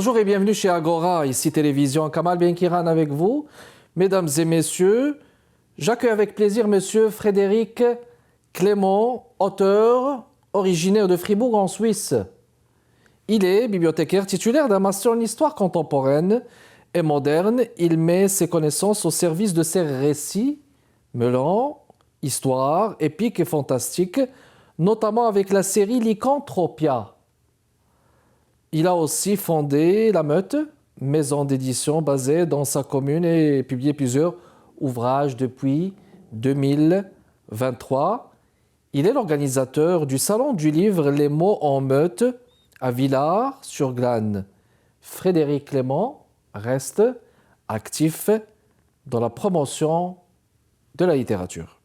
Bonjour et bienvenue chez Agora, ici Télévision. Kamal Benkiran avec vous. Mesdames et messieurs, j'accueille avec plaisir monsieur Frédéric Clément, auteur, originaire de Fribourg en Suisse. Il est bibliothécaire titulaire d'un master en histoire contemporaine et moderne. Il met ses connaissances au service de ses récits, mêlant histoire, épique et fantastique, notamment avec la série Lycanthropia. Il a aussi fondé La Meute, maison d'édition basée dans sa commune et publié plusieurs ouvrages depuis 2023. Il est l'organisateur du Salon du livre Les mots en meute à Villars-sur-Glâne. Frédéric Clément reste actif dans la promotion de la littérature.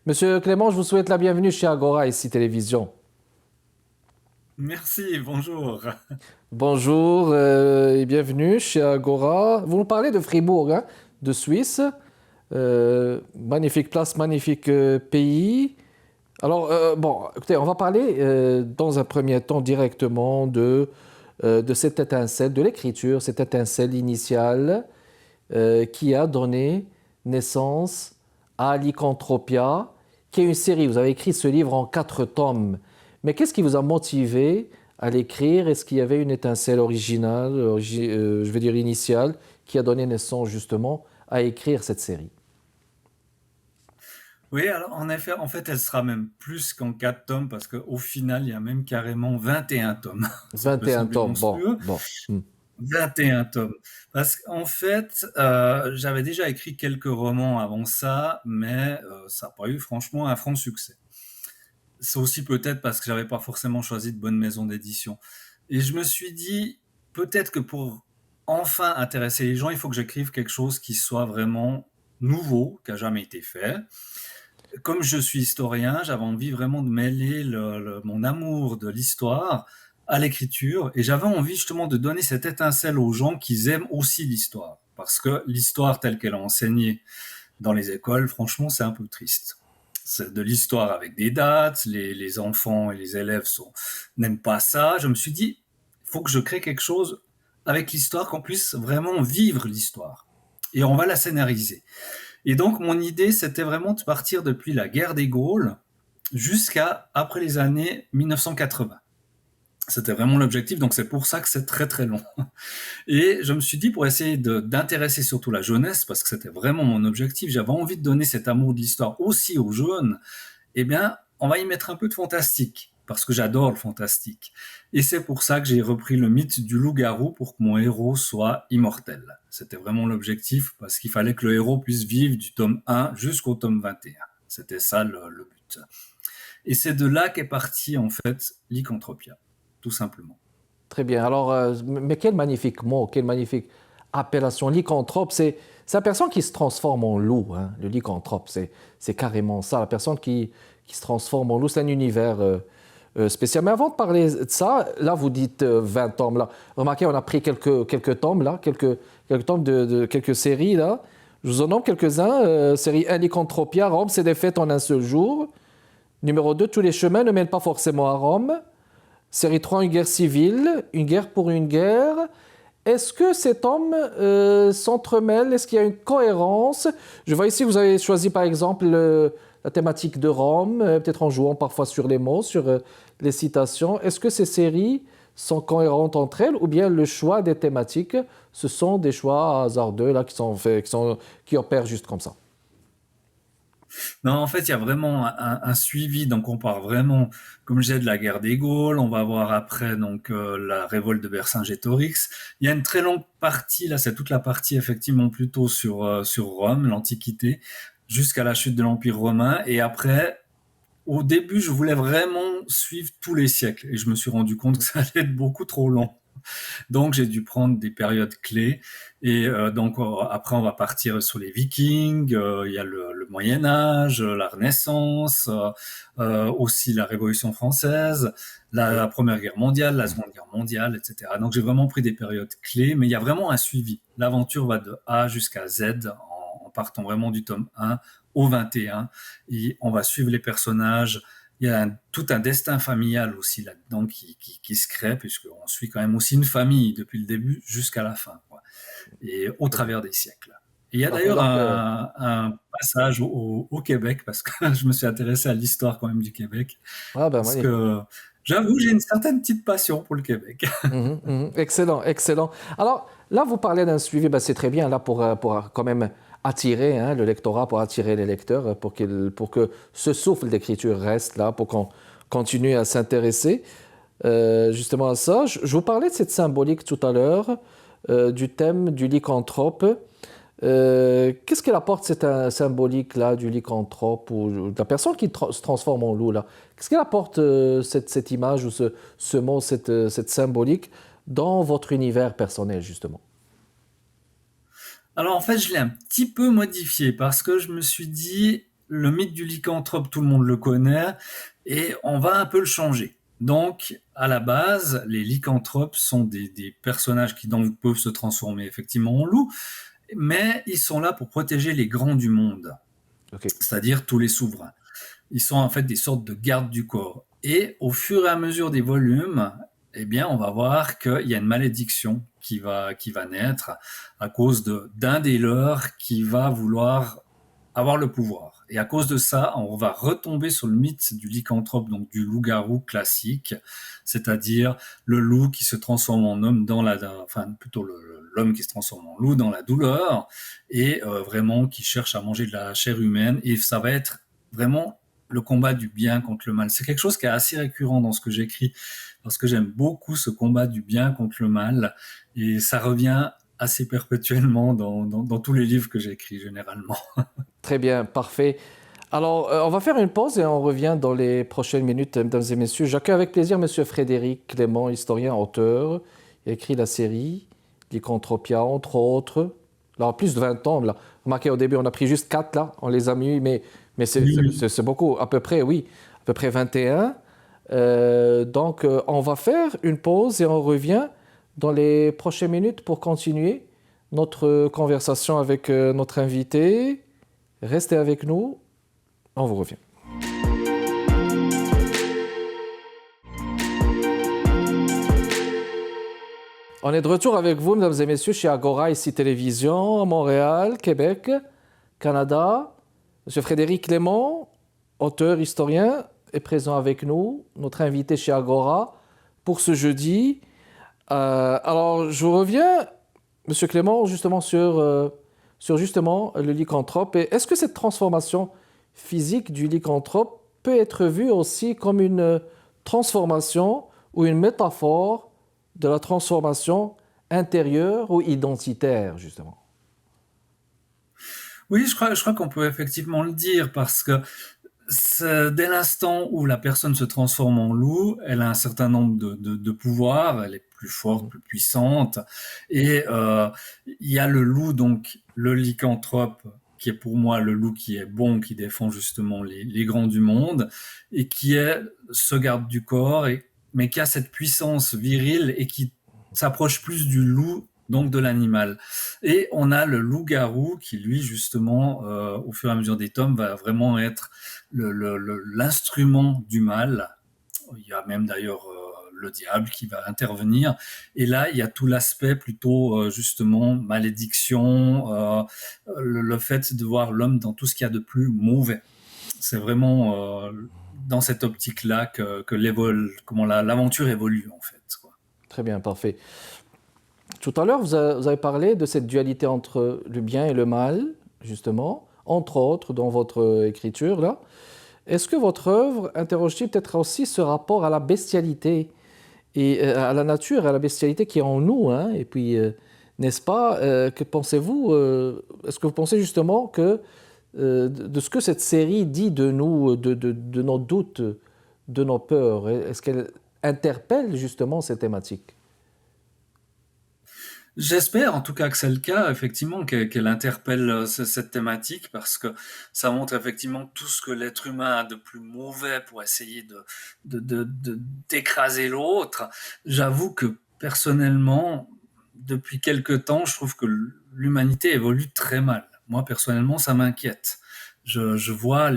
Monsieur Clément, je vous souhaite la bienvenue chez Agora, ici Télévision. Merci, bonjour. Bonjour et bienvenue chez Agora. Vous nous parlez de Fribourg, hein, de Suisse. Magnifique place, magnifique pays. Alors, écoutez, on va parler dans un premier temps directement de cette étincelle, de l'écriture, cette étincelle initiale qui a donné naissance à Lycanthropia, qui est une série. Vous avez écrit ce livre en 4 tomes. Mais qu'est-ce qui vous a motivé à l'écrire? Est-ce qu'il y avait une étincelle originale, je veux dire initiale, qui a donné naissance justement à écrire cette série? Oui, alors en effet, en fait, elle sera même plus qu'en 4 tomes parce qu'au final, il y a même carrément 21 tomes. Ça peut 21 sembler tomes, bon, monstrueux. bon. 21 tomes. Parce qu'en fait, j'avais déjà écrit quelques romans avant ça, mais ça n'a pas eu franchement un franc succès. C'est aussi peut-être parce que j'avais pas forcément choisi de bonne maison d'édition. Et je me suis dit, peut-être que pour enfin intéresser les gens, il faut que j'écrive quelque chose qui soit vraiment nouveau, qui n'a jamais été fait. Comme je suis historien, j'avais envie vraiment de mêler mon amour de l'histoire à l'écriture, et j'avais envie justement de donner cette étincelle aux gens qui aiment aussi l'histoire. Parce que l'histoire telle qu'elle est enseignée dans les écoles, franchement, c'est un peu triste. C'est de l'histoire avec des dates, les enfants et les élèves n'aiment pas ça. Je me suis dit, il faut que je crée quelque chose avec l'histoire, qu'on puisse vraiment vivre l'histoire. Et on va la scénariser. Et donc, mon idée, c'était vraiment de partir depuis la guerre des Gaules jusqu'à après les années 1980. C'était vraiment l'objectif, donc c'est pour ça que c'est très très long. Et je me suis dit, pour essayer d'intéresser surtout la jeunesse, parce que c'était vraiment mon objectif, j'avais envie de donner cet amour de l'histoire aussi aux jeunes, eh bien, on va y mettre un peu de fantastique, parce que j'adore le fantastique. Et c'est pour ça que j'ai repris le mythe du loup-garou pour que mon héros soit immortel. C'était vraiment l'objectif, parce qu'il fallait que le héros puisse vivre du tome 1 jusqu'au tome 21. C'était ça le but. Et c'est de là qu'est parti, en fait, Lycanthropia, tout simplement. Très bien. Alors, mais quel magnifique mot, quelle magnifique appellation. Lycanthrope, c'est la personne qui se transforme en loup. Hein. Le lycanthrope, c'est carrément ça, la personne qui se transforme en loup. C'est un univers spécial. Mais avant de parler de ça, là, vous dites 20 tomes. Là. Remarquez, on a pris quelques tomes, là, quelques tomes de quelques séries. Là. Je vous en nomme quelques-uns. Série 1, Lycanthropia, Rome, c'est des fêtes en un seul jour. Numéro 2, tous les chemins ne mènent pas forcément à Rome. Série 3, une guerre civile, une guerre pour une guerre. Est-ce que ces tomes s'entremêlent? Est-ce qu'il y a une cohérence? Je vois ici que vous avez choisi par exemple la thématique de Rome, peut-être en jouant parfois sur les mots, sur les citations. Est-ce que ces séries sont cohérentes entre elles ou bien le choix des thématiques, ce sont des choix hasardeux là, qui opèrent juste comme ça? Non, en fait, il y a vraiment un suivi. Donc, on part vraiment, comme je disais, de la guerre des Gaules. On va voir après donc la révolte de Vercingétorix. Il y a une très longue partie. Là, c'est toute la partie effectivement plutôt sur Rome, l'Antiquité, jusqu'à la chute de l'Empire romain. Et après, au début, je voulais vraiment suivre tous les siècles. Et je me suis rendu compte que ça allait être beaucoup trop long. Donc j'ai dû prendre des périodes clés et donc après on va partir sur les Vikings, il y a le Moyen Âge, la Renaissance, aussi la Révolution française, la Première Guerre mondiale, la Seconde Guerre mondiale, etc. Donc j'ai vraiment pris des périodes clés, mais il y a vraiment un suivi. L'aventure va de A jusqu'à Z en partant vraiment du tome 1 au 21 et on va suivre les personnages il y a tout un destin familial aussi là-dedans qui se crée, puisqu'on suit quand même aussi une famille depuis le début jusqu'à la fin, quoi, et au Très bien. travers des siècles. Et il y a Parfait. d'ailleurs Donc, un passage au Québec, parce que je me suis intéressé à l'histoire quand même du Québec, ah ben parce magnifique. que j'avoue, j'ai une certaine petite passion pour le Québec. Mhm, mhm. Excellent, excellent. Alors là, vous parlez d'un suivi, ben, c'est très bien là pour quand même attirer hein, le lectorat, pour attirer les lecteurs, pour que ce souffle d'écriture reste là, pour qu'on continue à s'intéresser justement à ça. Je vous parlais de cette symbolique tout à l'heure, du thème du lycanthrope. Qu'est-ce qu'elle apporte cette symbolique-là du lycanthrope ou de la personne qui se transforme en loup là? Qu'est-ce qu'elle apporte cette image ou ce mot, cette symbolique dans votre univers personnel justement? Alors en fait, je l'ai un petit peu modifié parce que je me suis dit, le mythe du lycanthrope, tout le monde le connaît, et on va un peu le changer. Donc, à la base, les lycanthropes sont des personnages qui donc peuvent se transformer effectivement en loups, mais ils sont là pour protéger les grands du monde, Ok, c'est-à-dire tous les souverains. Ils sont en fait des sortes de gardes du corps. Et au fur et à mesure des volumes, eh bien, on va voir qu'il y a une malédiction qui va naître à cause d'un des leurs qui va vouloir avoir le pouvoir. Et à cause de ça, on va retomber sur le mythe du lycanthrope, donc du loup-garou classique, c'est-à-dire le loup qui se transforme en homme enfin plutôt l'homme qui se transforme en loup dans la douleur et vraiment qui cherche à manger de la chair humaine. Et ça va être vraiment le combat du bien contre le mal. C'est quelque chose qui est assez récurrent dans ce que j'écris, parce que j'aime beaucoup ce combat du bien contre le mal, et ça revient assez perpétuellement dans tous les livres que j'écris généralement. très bien, parfait. Alors, on va faire une pause et on revient dans les prochaines minutes, mesdames et messieurs. J'accueille avec plaisir Monsieur Frédéric Clément, historien, auteur. Il a écrit la série Lycanthropia, entre autres. Là, plus de 20 ans. Là. Remarquez, au début, on a pris juste 4, là. On les a mis, mais Oui, oui. c'est beaucoup. À peu près, oui. À peu près 21. Donc, on va faire une pause et on revient dans les prochaines minutes pour continuer notre conversation avec notre invité. Restez avec nous. On vous revient. On est de retour avec vous, mesdames et messieurs, chez Agora, ici Télévision, à Montréal, Québec, Canada. Monsieur Frédéric Clément, auteur, historien, est présent avec nous, notre invité chez Agora pour ce jeudi. Alors, je reviens, Monsieur Clément, justement sur justement le lycanthrope. Et est-ce que cette transformation physique du lycanthrope peut être vue aussi comme une transformation ou une métaphore de la transformation intérieure ou identitaire, justement? Oui, je crois qu'on peut effectivement le dire, parce que dès l'instant où la personne se transforme en loup, elle a un certain nombre de pouvoirs, elle est plus forte, Mhm. plus puissante, et il y a le loup, donc le lycanthrope, qui est pour moi le loup qui est bon, qui défend justement les grands du monde, et qui est ce garde du corps, mais qui a cette puissance virile et qui s'approche plus du loup, donc de l'animal. Et on a le loup-garou qui, lui, justement, au fur et à mesure des tomes, va vraiment être l'instrument du mal. Il y a même d'ailleurs le diable qui va intervenir. Et là, il y a tout l'aspect plutôt justement malédiction, le fait de voir l'homme dans tout ce qu'il y a de plus mauvais. C'est vraiment dans cette optique-là que comment l'aventure évolue en fait, quoi. Très bien, parfait. Tout à l'heure, vous avez parlé de cette dualité entre le bien et le mal, justement, entre autres dans votre écriture, là. Est-ce que votre œuvre interroge-t-il peut-être aussi ce rapport à la bestialité et à la nature, à la bestialité qui est en nous, hein? Et puis, n'est-ce pas, que pensez-vous, est-ce que vous pensez justement que de ce que cette série dit de nous, de nos doutes, de nos peurs, est-ce qu'elle interpelle justement ces thématiques? J'espère en tout cas que c'est le cas, effectivement, qu'elle interpelle cette thématique, parce que ça montre effectivement tout ce que l'être humain a de plus mauvais pour essayer d'écraser l'autre. J'avoue que personnellement, depuis quelque temps, je trouve que l'humanité évolue très mal. Moi, personnellement, ça m'inquiète. Je vois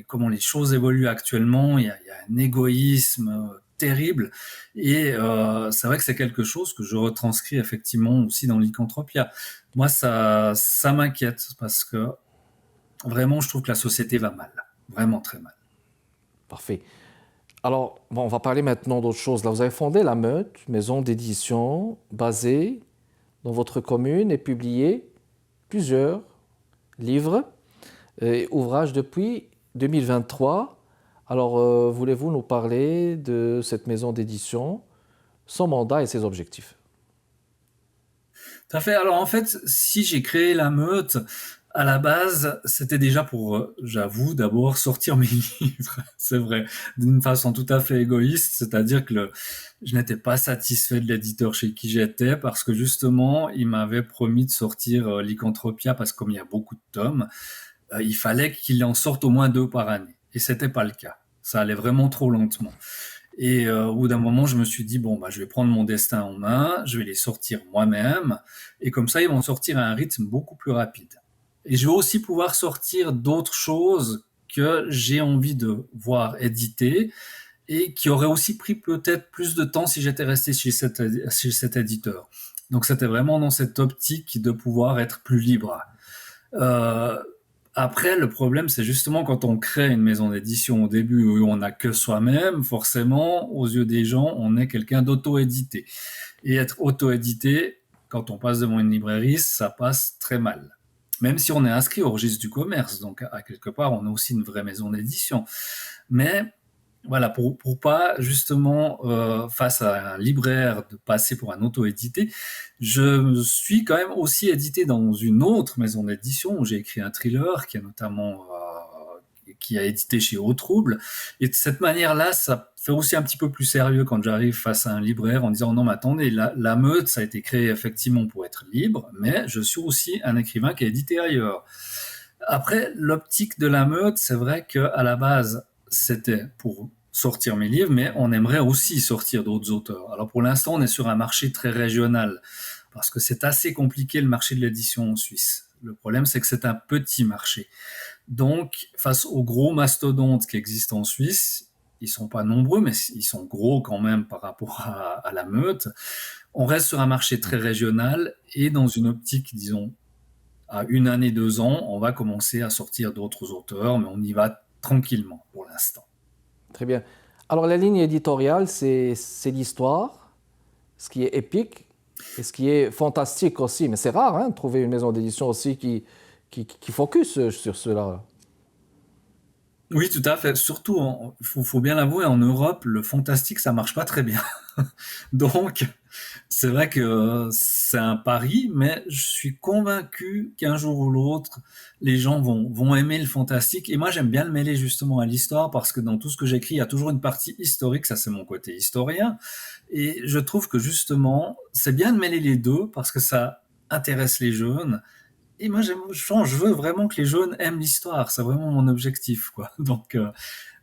comment les choses évoluent actuellement. Il y a un égoïsme terrible. Et c'est vrai que c'est quelque chose que je retranscris effectivement aussi dans Lycanthropia. Moi, ça m'inquiète parce que vraiment, je trouve que la société va mal. Vraiment très mal. Parfait. Alors, bon, on va parler maintenant d'autre chose. Là, vous avez fondé La Meute, maison d'édition basée dans votre commune et publié plusieurs livres et ouvrages depuis 2023. Alors, voulez-vous nous parler de cette maison d'édition, son mandat et ses objectifs? Tout à fait. Alors en fait, si j'ai créé la meute, à la base, c'était déjà pour, j'avoue, d'abord sortir mes livres. C'est vrai, d'une façon tout à fait égoïste, c'est-à-dire que je n'étais pas satisfait de l'éditeur chez qui j'étais parce que justement, il m'avait promis de sortir Lycanthropia parce que comme il y a beaucoup de tomes, il fallait qu'il en sorte au moins 2 par année. Et c'était pas le cas. Ça allait vraiment trop lentement. Et au bout d'un moment, je me suis dit, bon, bah, je vais prendre mon destin en main, je vais les sortir moi-même, et comme ça, ils vont sortir à un rythme beaucoup plus rapide. Et je vais aussi pouvoir sortir d'autres choses que j'ai envie de voir éditer, et qui auraient aussi pris peut-être plus de temps si j'étais resté chez cet éditeur. Donc c'était vraiment dans cette optique de pouvoir être plus libre. Euh, Après, le problème, c'est justement quand on crée une maison d'édition au début où on n'a que soi-même, forcément, aux yeux des gens, on est quelqu'un d'auto-édité. Et être auto-édité, quand on passe devant une librairie, ça passe très mal. Même si on est inscrit au registre du commerce, donc à quelque part, on a aussi une vraie maison d'édition. Mais voilà, pour pas justement face à un libraire de passer pour un auto-édité, je me suis quand même aussi édité dans une autre maison d'édition où j'ai écrit un thriller qui a notamment qui a édité chez Au Trouble. Et de cette manière-là, ça fait aussi un petit peu plus sérieux quand j'arrive face à un libraire en disant non mais attendez, la meute ça a été créé effectivement pour être libre, mais je suis aussi un écrivain qui a édité ailleurs. Après, l'optique de la meute, c'est vrai qu'à la base, c'était pour sortir mes livres, mais on aimerait aussi sortir d'autres auteurs. Alors pour l'instant, on est sur un marché très régional, parce que c'est assez compliqué le marché de l'édition en Suisse. Le problème, c'est que c'est un petit marché. Donc, face aux gros mastodontes qui existent en Suisse, ils sont pas nombreux, mais ils sont gros quand même par rapport à la meute. On reste sur un marché très régional et dans une optique, disons, à 1 année, 2 ans, on va commencer à sortir d'autres auteurs, mais on y va tranquillement pour l'instant. Très bien. Alors, la ligne éditoriale, c'est l'histoire, ce qui est épique et ce qui est fantastique aussi. Mais c'est rare, hein, de trouver une maison d'édition aussi qui focus sur cela. Oui, tout à fait. Surtout, faut bien l'avouer, en Europe, le fantastique, ça marche pas très bien. Donc, c'est vrai que c'est un pari, mais je suis convaincu qu'un jour ou l'autre, les gens vont aimer le fantastique. Et moi, j'aime bien le mêler justement à l'histoire parce que dans tout ce que j'écris, il y a toujours une partie historique. Ça, c'est mon côté historien. Et je trouve que justement, c'est bien de mêler les deux parce que ça intéresse les jeunes. Et moi, je veux vraiment que les jeunes aiment l'histoire. C'est vraiment mon objectif, quoi. Donc,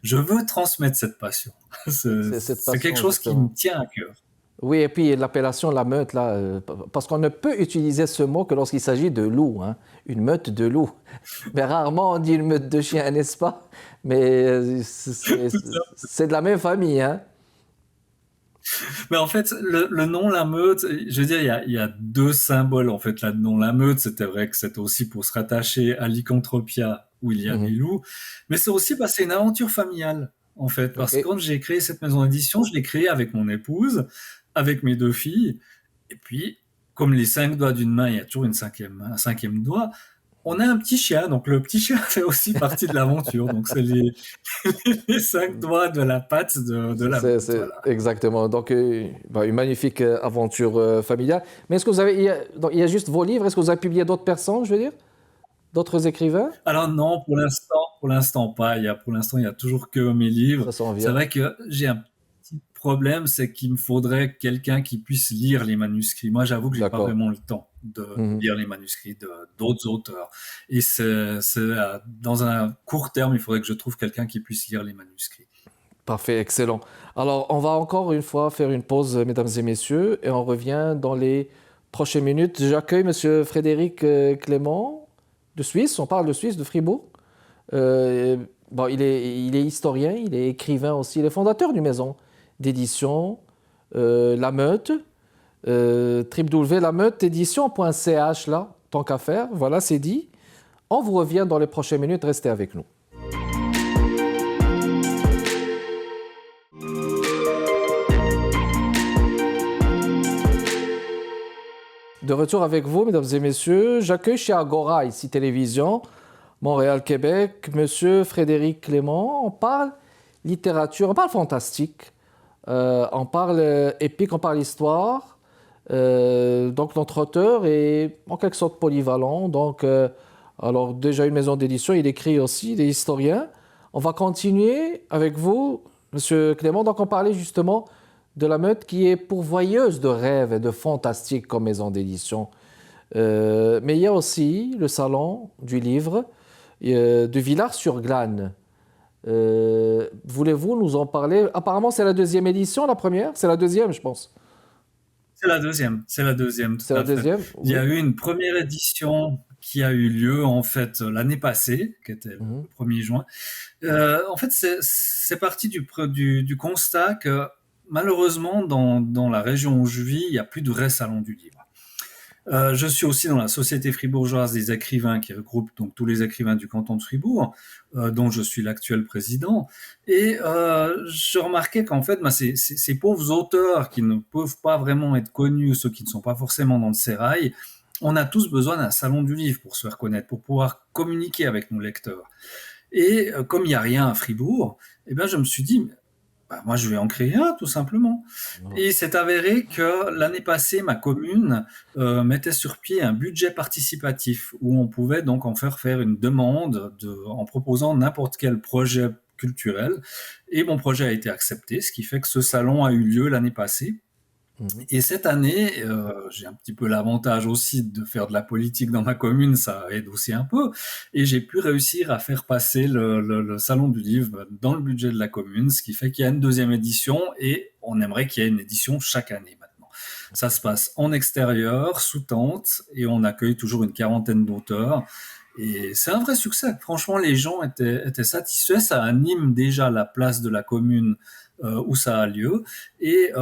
je veux transmettre cette passion. C'est cette C'est quelque passion, chose qui me justement. tient à cœur. Oui, et puis l'appellation la meute, là, parce qu'on ne peut utiliser ce mot que lorsqu'il s'agit de loups, hein, une meute de loups. Mais rarement on dit une meute de chiens, n'est-ce pas? Mais c'est de la même famille, hein? Mais en fait, le nom la meute, je veux dire, il y a deux symboles en fait là-dedans. La meute, c'était vrai que c'était aussi pour se rattacher à Lycanthropia où il y a des Mhm. loups, mais c'est aussi parce que c'est une aventure familiale en fait. Parce que Ok. quand j'ai créé cette maison d'édition, je l'ai créée avec mon épouse, avec mes 2 filles, et puis comme les 5 doigts d'une main, il y a toujours un cinquième doigt. On a un petit chien, donc le petit chien fait aussi partie de l'aventure. Donc c'est les 5 doigts de la patte de la meute, voilà. Exactement. Donc, bah, une magnifique aventure familiale. Mais est-ce que vous avez, donc, il y a juste vos livres, est-ce que vous avez publié d'autres personnes, je veux dire? D'autres écrivains? Alors non, pour l'instant pas. Pour l'instant, il y a toujours que mes livres. Ça s'en C'est vient. vrai que j'ai un petit problème, c'est qu'il me faudrait quelqu'un qui puisse lire les manuscrits. Moi, j'avoue que j'ai pas D'accord. vraiment le temps de Mhm. lire les manuscrits d'autres auteurs. Et dans un court terme, il faudrait que je trouve quelqu'un qui puisse lire les manuscrits. Parfait, excellent. Alors, on va encore une fois faire une pause, mesdames et messieurs, et on revient dans les prochaines minutes. J'accueille Monsieur Frédéric Clément de Suisse. On parle de Suisse, de Fribourg. Bon, il est historien, il est écrivain aussi, il est fondateur d'une maison d'édition, La Meute, www.lameuteédition.ch, là, tant qu'à faire, voilà, c'est dit. On vous revient dans les prochaines minutes, restez avec nous. De retour avec vous, mesdames et messieurs, j'accueille chez Agora, ici Télévision, Montréal, Québec, monsieur Frédéric Clément. On parle littérature, on parle fantastique, on parle épique, on parle histoire. Donc notre auteur est en quelque sorte polyvalent. Donc, alors déjà une maison d'édition, il écrit aussi, il est historien. On va continuer avec vous, monsieur Clément. Donc on parlait justement de La Meute qui est pourvoyeuse de rêves et de fantastique comme maison d'édition. Mais il y a aussi le salon du livre de Villars-sur-Glâne. Voulez-vous nous en parler? Apparemment, c'est la deuxième édition, la première? C'est la deuxième, je pense. C'est la deuxième, tout C'est la à fait. deuxième? Il y Oui. a eu une première édition qui a eu lieu en fait l'année passée, qui était le Mhm. 1er juin. En fait, c'est parti du constat que malheureusement, dans la région où je vis, il n'y a plus de vrai salon du livre. Je suis aussi dans la Société fribourgeoise des écrivains qui regroupe donc tous les écrivains du canton de Fribourg, dont je suis l'actuel président. Et je remarquais qu'en fait, ces pauvres auteurs qui ne peuvent pas vraiment être connus, ceux qui ne sont pas forcément dans le sérail, on a tous besoin d'un salon du livre pour se faire connaître, pour pouvoir communiquer avec nos lecteurs. Et comme il n'y a rien à Fribourg, eh ben, je me suis dit, bah, moi, je vais en créer un, tout simplement. Et c'est avéré que l'année passée, ma commune mettait sur pied un budget participatif où on pouvait donc en faire une demande en proposant n'importe quel projet culturel. Et mon projet a été accepté, ce qui fait que ce salon a eu lieu l'année passée. Mhm. Et cette année, j'ai un petit peu l'avantage aussi de faire de la politique dans ma commune, ça aide aussi un peu. Et j'ai pu réussir à faire passer le Salon du Livre dans le budget de la commune, ce qui fait qu'il y a une deuxième édition et on aimerait qu'il y ait une édition chaque année maintenant. Ça se passe en extérieur, sous tente, et on accueille toujours une quarantaine d'auteurs. Et c'est un vrai succès. Franchement, les gens étaient satisfaits. Ça anime déjà la place de la commune où ça a lieu. Et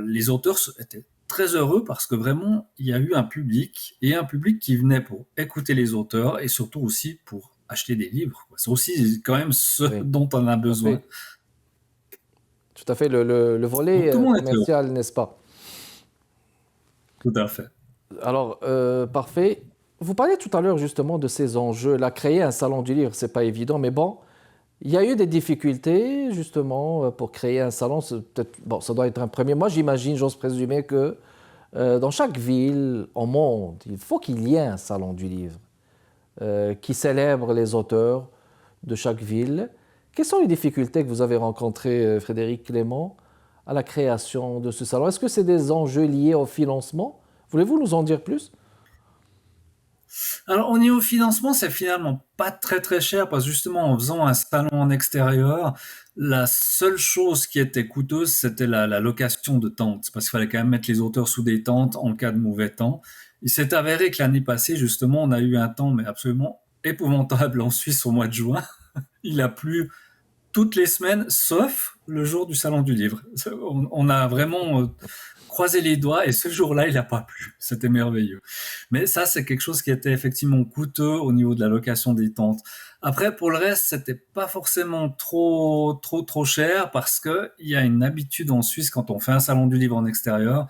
les auteurs étaient très heureux parce que vraiment, il y a eu un public qui venait pour écouter les auteurs et surtout aussi pour acheter des livres. C'est aussi quand même ce Oui, dont on a tout à besoin. fait. Tout à fait, le Donc volet tout le monde était heureux. commercial, n'est-ce pas? Tout à fait. Alors, parfait. Vous parliez tout à l'heure justement de ces enjeux. Là, créer un salon du livre, c'est pas évident, mais bon, il y a eu des difficultés justement pour créer un salon. Bon, ça doit être un premier. Moi, j'imagine, j'ose présumer que dans chaque ville au monde, il faut qu'il y ait un salon du livre qui célèbre les auteurs de chaque ville. Quelles sont les difficultés que vous avez rencontrées, Frédéric Clément, à la création de ce salon? Est-ce que c'est des enjeux liés au financement? Voulez-vous nous en dire plus? Alors, au niveau financement, c'est finalement pas très très cher parce que justement, en faisant un salon en extérieur, la seule chose qui était coûteuse, c'était la location de tentes parce qu'il fallait quand même mettre les auteurs sous des tentes en cas de mauvais temps. Il s'est avéré que l'année passée, justement, on a eu un temps mais absolument épouvantable en Suisse au mois de juin. Il a plu toutes les semaines, sauf le jour du salon du livre. On a vraiment croisé les doigts et ce jour-là, il n'a pas plu. C'était merveilleux. Mais ça, c'est quelque chose qui était effectivement coûteux au niveau de la location des tentes. Après, pour le reste, c'était pas forcément trop cher parce que il y a une habitude en Suisse quand on fait un salon du livre en extérieur,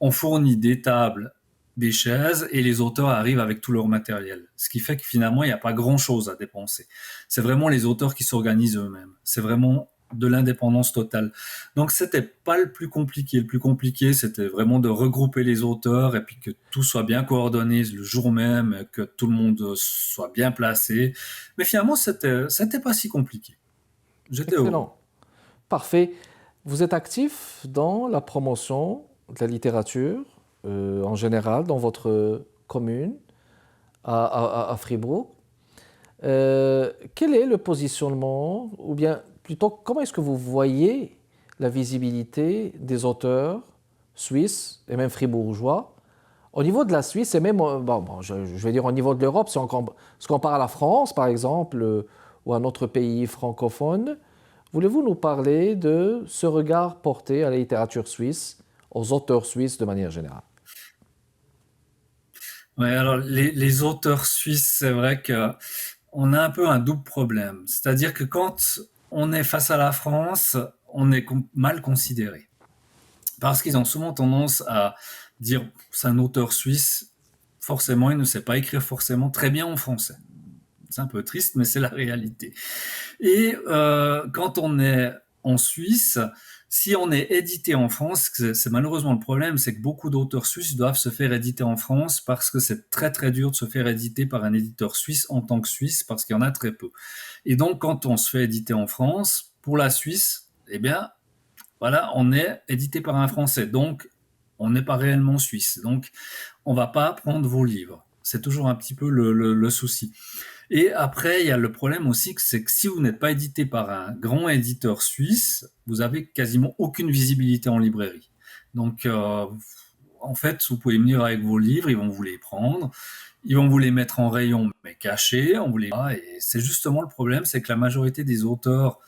on fournit des tables, des chaises et les auteurs arrivent avec tout leur matériel. Ce qui fait que finalement, il n'y a pas grand-chose à dépenser. C'est vraiment les auteurs qui s'organisent eux-mêmes. C'est vraiment de l'indépendance totale. Donc c'était pas le plus compliqué. Le plus compliqué, c'était vraiment de regrouper les auteurs et puis que tout soit bien coordonné le jour même, que tout le monde soit bien placé. Mais finalement, c'était pas si compliqué. J'étais heureux. Excellent. Parfait. Vous êtes actif dans la promotion de la littérature en général dans votre commune à Fribourg. Quel est le positionnement, ou bien plutôt comment est-ce que vous voyez la visibilité des auteurs suisses et même fribourgeois au niveau de la Suisse et même, je vais dire au niveau de l'Europe, si on se compare à la France par exemple, ou un autre pays francophone. Voulez-vous nous parler de ce regard porté à la littérature suisse, aux auteurs suisses de manière générale? Ouais, alors les auteurs suisses, c'est vrai que on a un peu un double problème. C'est-à-dire que quand on est face à la France, on est mal considéré. Parce qu'ils ont souvent tendance à dire c'est un auteur suisse, forcément il ne sait pas écrire forcément très bien en français. C'est un peu triste, mais c'est la réalité. Et quand on est en Suisse, si on est édité en France, c'est malheureusement le problème, c'est que beaucoup d'auteurs suisses doivent se faire éditer en France parce que c'est très très dur de se faire éditer par un éditeur suisse en tant que Suisse, parce qu'il y en a très peu. Et donc quand on se fait éditer en France, pour la Suisse, eh bien voilà, on est édité par un Français, donc on n'est pas réellement suisse. Donc on va pas prendre vos livres. C'est toujours un petit peu le souci. Et après, il y a le problème aussi, c'est que si vous n'êtes pas édité par un grand éditeur suisse, vous avez quasiment aucune visibilité en librairie. Donc, en fait, vous pouvez venir avec vos livres, ils vont vous les prendre, ils vont vous les mettre en rayon, mais cachés, on vous les et c'est justement le problème, c'est que la majorité des auteurs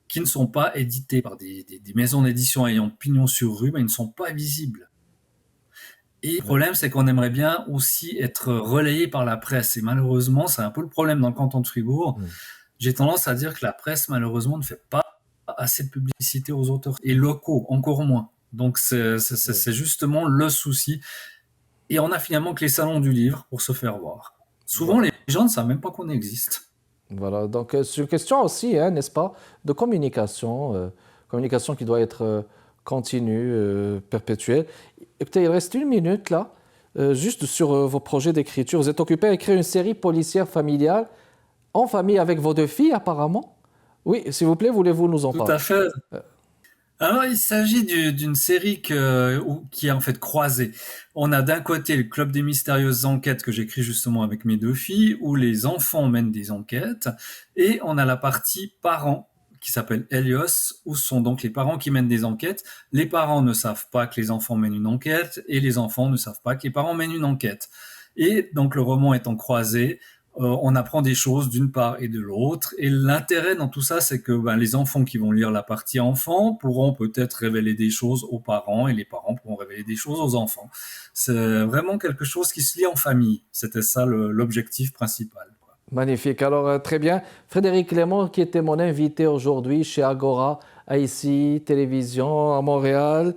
qui ne sont pas édités par des maisons d'édition ayant pignon sur rue, ben, ils ne sont pas visibles. Et le problème, c'est qu'on aimerait bien aussi être relayé par la presse. Et malheureusement, c'est un peu le problème dans le canton de Fribourg. J'ai tendance à dire que la presse, malheureusement, ne fait pas assez de publicité aux auteurs. Et locaux, encore moins. Donc, c'est justement le souci. Et on a finalement que les salons du livre pour se faire voir. Souvent, les gens ne savent même pas qu'on existe. Voilà, donc c'est une question aussi, hein, n'est-ce pas, de communication, communication qui doit être continue, perpétuelle. Écoutez, il reste 1 minute là, juste sur vos projets d'écriture. Vous êtes occupé à écrire une série policière familiale en famille avec vos 2 filles apparemment? Oui, s'il vous plaît, voulez-vous nous en Tout parler? à fait. Alors, il s'agit d'une série qui est en fait croisée. On a d'un côté le Club des mystérieuses enquêtes que j'écris justement avec mes 2 filles, où les enfants mènent des enquêtes, et on a la partie parents qui s'appelle Helios, où sont donc les parents qui mènent des enquêtes. Les parents ne savent pas que les enfants mènent une enquête, et les enfants ne savent pas que les parents mènent une enquête. Et donc le roman étant croisé, on apprend des choses d'une part et de l'autre. Et l'intérêt dans tout ça, c'est que les enfants qui vont lire la partie enfant pourront peut-être révéler des choses aux parents et les parents pourront révéler des choses aux enfants. C'est vraiment quelque chose qui se lit en famille. C'était ça l'objectif principal. Magnifique. Alors, très bien. Frédéric Clément, qui était mon invité aujourd'hui chez Agora, ici, Télévision, à Montréal,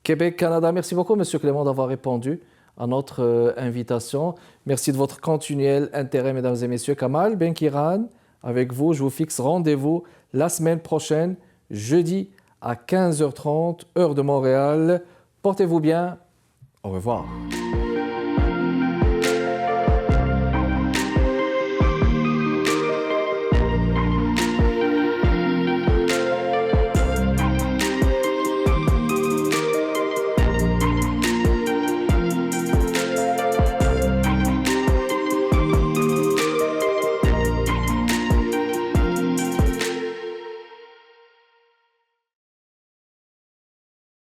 Québec, Canada. Merci beaucoup, Monsieur Clément, d'avoir répondu à notre invitation. Merci de votre continuel intérêt, mesdames et messieurs. Kamal Benkiran, avec vous, je vous fixe rendez-vous la semaine prochaine, jeudi à 15h30, heure de Montréal. Portez-vous bien. Au revoir.